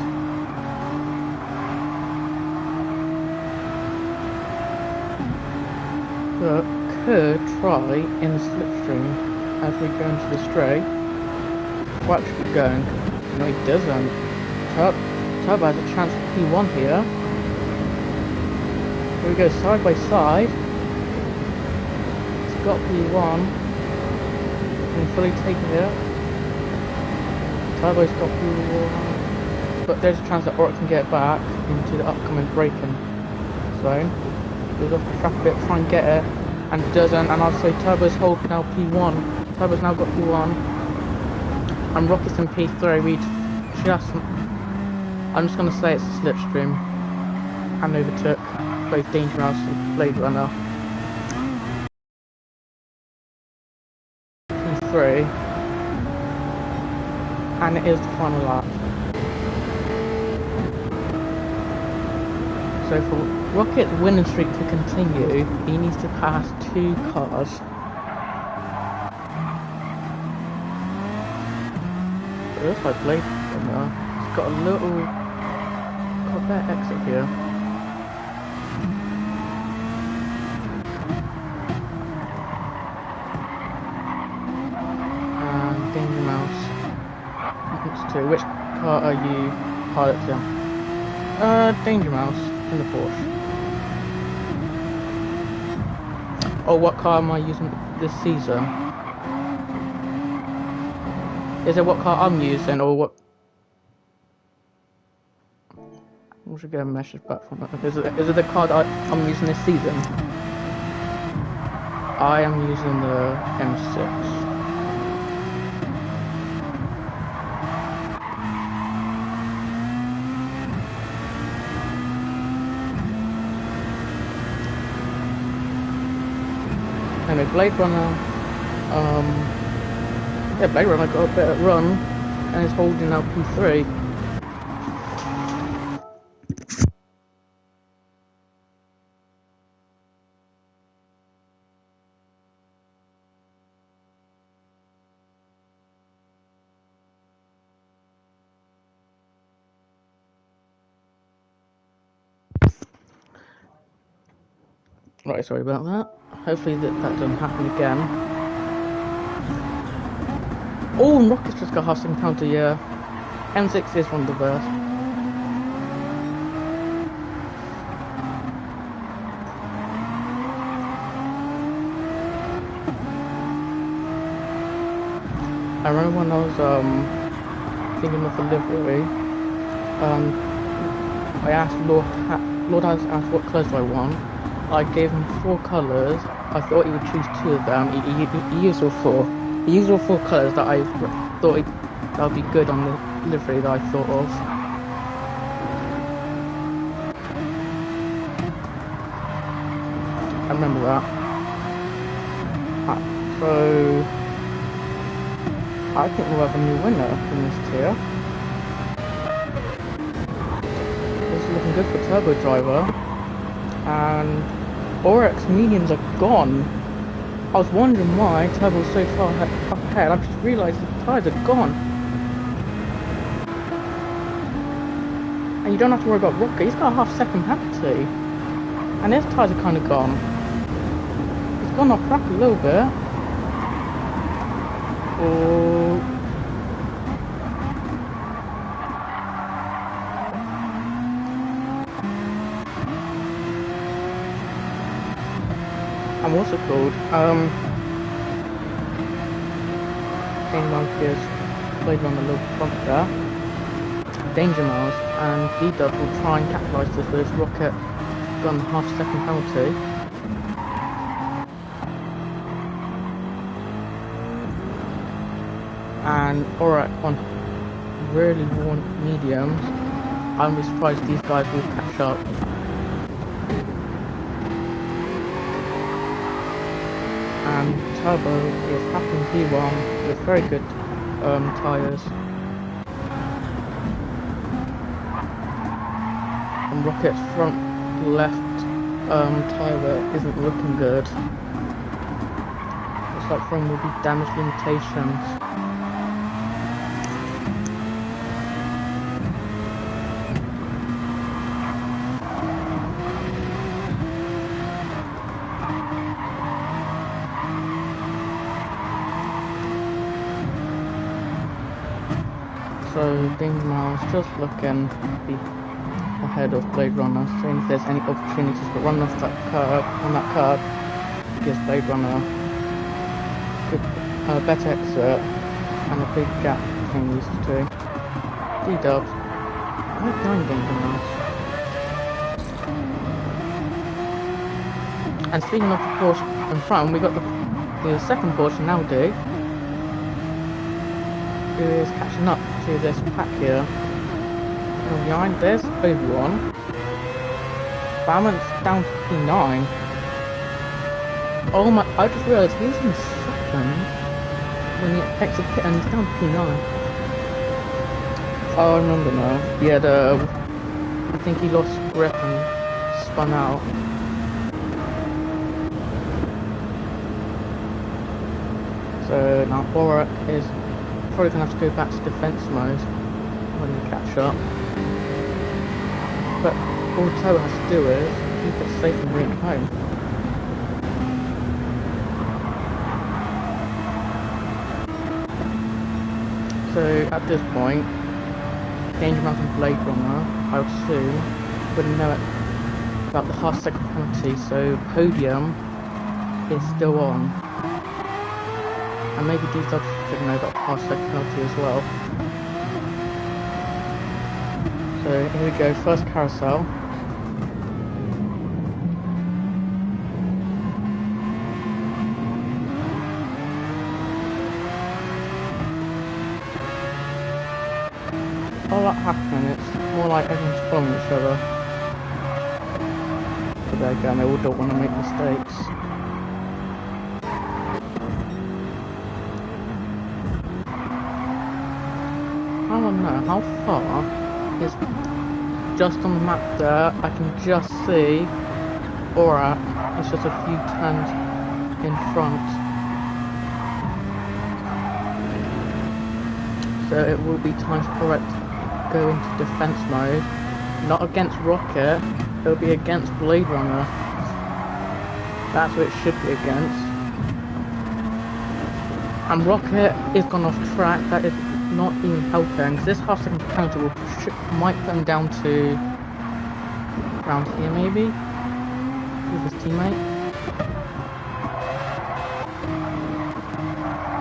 But could try in the slipstream as we go into the straight. What should be going? No, he doesn't. Turbo has a chance for P1 here. Here we go, side by side. He's got P1. Can he fully take it? Turbo's got P1. But there's a chance that Aurak can get back into the upcoming braking zone. Goes off the track a bit, try and get it, and doesn't. And I'll say Turbo's holding now P1. Turbo's now got P1. And Rocket's in P3, we just... I'm just going to say it's a slipstream. And overtook both Danger Mouse and Blade Runner. P3. And it is the final lap. So for Rocket's winning streak to continue, he needs to pass 2 cars. It looks like Blade Runner. It's got a little... got a better exit here. And Danger Mouse. Next to which car are you piloting? Danger Mouse in the Porsche. Or what car am I using this season? Is it what car I'm using, or what? We should get a message back from it. Is it the car that I'm using this season? I am using the M6. Anyway, Blade Runner, yeah, Blade Runner got a bit of run, and is holding out P3. Right, sorry about that. Hopefully that doesn't happen again. Oh, and Rocket's just got half second counter, yeah. M6 is one of the best. I remember when I was thinking of a livery, I asked Lord has asked what colours do I want. I gave him 4 colours. I thought he would choose 2 of them. He used all 4. He used all 4 colours that I thought that would be good on the livery that I thought of. I remember that. So I think we'll have a new winner in this tier. This is looking good for Turbo Driver. And Oryx mediums are gone. I was wondering why Turbo's so far up ahead. I've just realised the tyres are gone. And you don't have to worry about Rocket. He's got a half second penalty. And his tyres are kind of gone. He's gone off track a little bit. Oh. And what's it called? Game Monkeys played on the little front there. Danger Miles and D-Dub will try and capitalise this with his Rocket gun half second penalty. And Aurak on really worn mediums. I'm surprised these guys will catch up. And Turbo is happening P1 with very good tyres. And Rocket's front left tyre isn't looking good. Looks like front will be damage limitations. So Danger Miles just looking to be ahead of Blade Runner, seeing if there's any opportunities to run off that curb. On that curb, gives Blade Runner a better exit and a big gap between these two. D-Dubs, right behind Danger Miles. And speaking of the Porsche in front, we got the second Porsche in Audi, who is catching up to this pack here. And behind this, Obi-Wan. Balance down to P9. Oh my, I just realised he was in second when he exited pit and he's down to P9. Oh, I remember now. Yeah, I think he lost grip and spun out. So now Borak is probably going to have to go back to defense mode when you catch up. But all Toe has to do is keep it safe and bring it home. So at this point, Danger Mouse and Blade Runner, I would assume, would know about the half second penalty, so podium is still on. And maybe these dogs should know that pass their penalty as well. So here we go, first carousel. All that happening, it's more like everyone's following each other. But there again, they all don't want to make mistakes. I don't know, how far is just on the map there? I can just see Aura. It's just a few turns in front. So it will be time for it to go into defense mode. Not against Rocket, it'll be against Blade Runner. That's what it should be against. And Rocket is gone off track, that is not even helping. This half second penalty will might put him down to around here maybe with his teammate.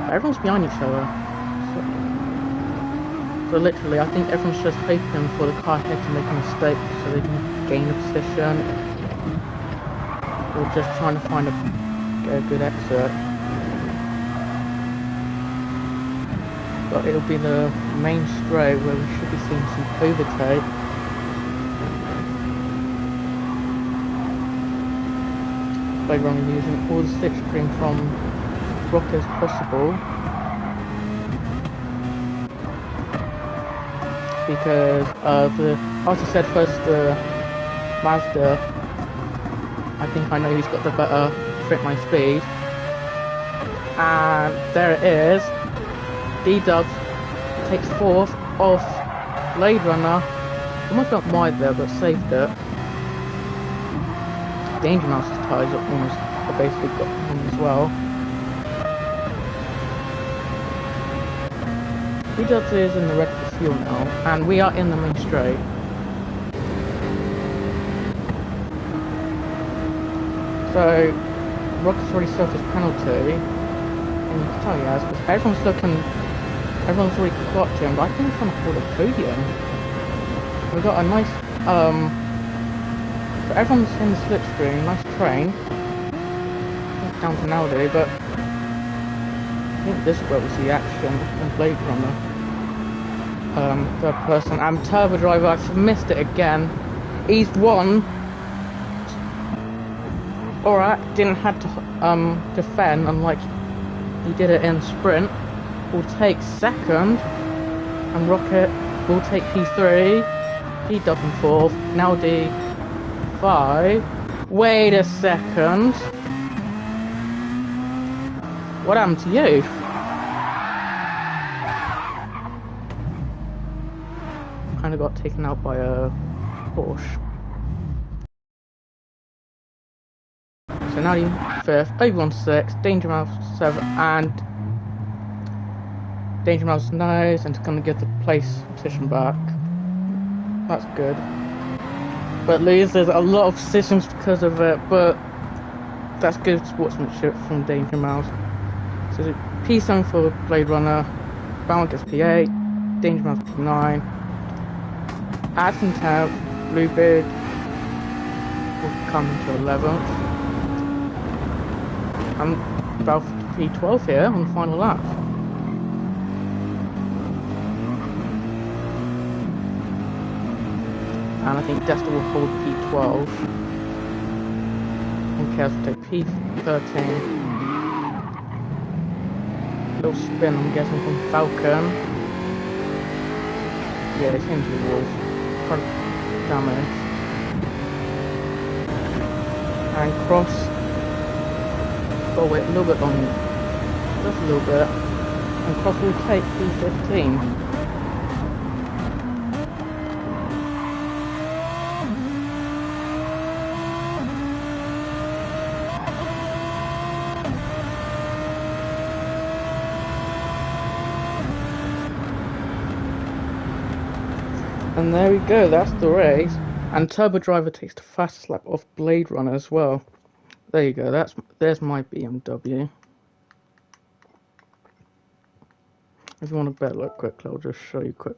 But everyone's behind each other. So literally I think everyone's just hoping for the car ahead to make a mistake so they can gain a position. Or just trying to find get a good exit. But it'll be the main straight where we should be seeing some overtake. Blade Runner using all the slipstream from Rocket as possible. Because as I said first, the Mazda, I think I know who's got the better Fit My Speed. And there it is. D-Dubs takes fourth off Blade Runner. Almost got wide there, but saved it. Danger Mouse's tyres are almost basically got one as well. D-Dubs is in the red for fuel now, and we are in the main straight. So Rocket's already served his penalty, and you can tell he has, because everyone's already clocked him, but I think he's trying to hold a podium. We've got a nice, so everyone's in the slipstream, nice train. It's down to nowadays, but I think this is where we see action in Blade Runner. Third person, and Turbo Driver, I've missed it again. He's won. Alright, didn't have to defend, unlike he did it in sprint. Will take second, and Rocket will take P3, D-Dub in fourth, now D5. Wait a second. What happened to you? Kinda got taken out by a Porsche. So now you fifth, Obi-Wan 6, Danger Mouse 7, and Danger Mouse nice, and it's gonna get the place position back. That's good. But loses a lot of positions because of it, but that's good sportsmanship from Danger Mouse. So P7 for Blade Runner, Balance gets P8, Danger Mouse P9, Addison 10th, Bluebeard will come into 11th. I'm about P12 here on the final lap. And I think Desta will hold P12. And Chaos will take P13. Little spin, I'm guessing, from Falcon. Yeah, it seems it was front damage. And Cross. Oh wait, a little bit on, just a little bit, and Cross will take P15. And there we go, that's the race, and Turbo Driver takes the fastest lap off Blade Runner as well. there you go. There's my BMW. If you want a better look quickly, I'll just show you quick.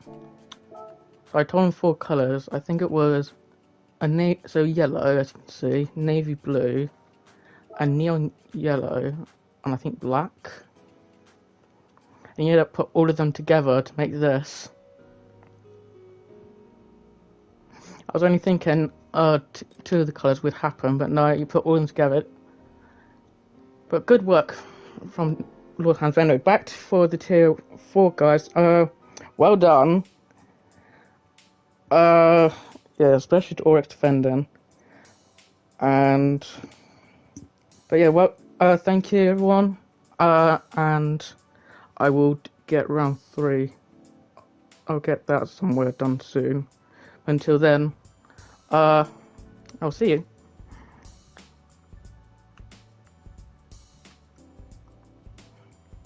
So I told him 4 colours. I think it was so yellow, as you can see, navy blue, a neon yellow, and I think black. And you had to put all of them together to make this. I was only thinking 2 of the colours would happen, but no, you put all of them together. But good work from Lord Hans. Anyway, back for the tier 4 guys. Well done. Yeah, especially to Oryx defending. But yeah, well, thank you everyone. And I will get round 3. I'll get that somewhere done soon. Until then, I'll see you.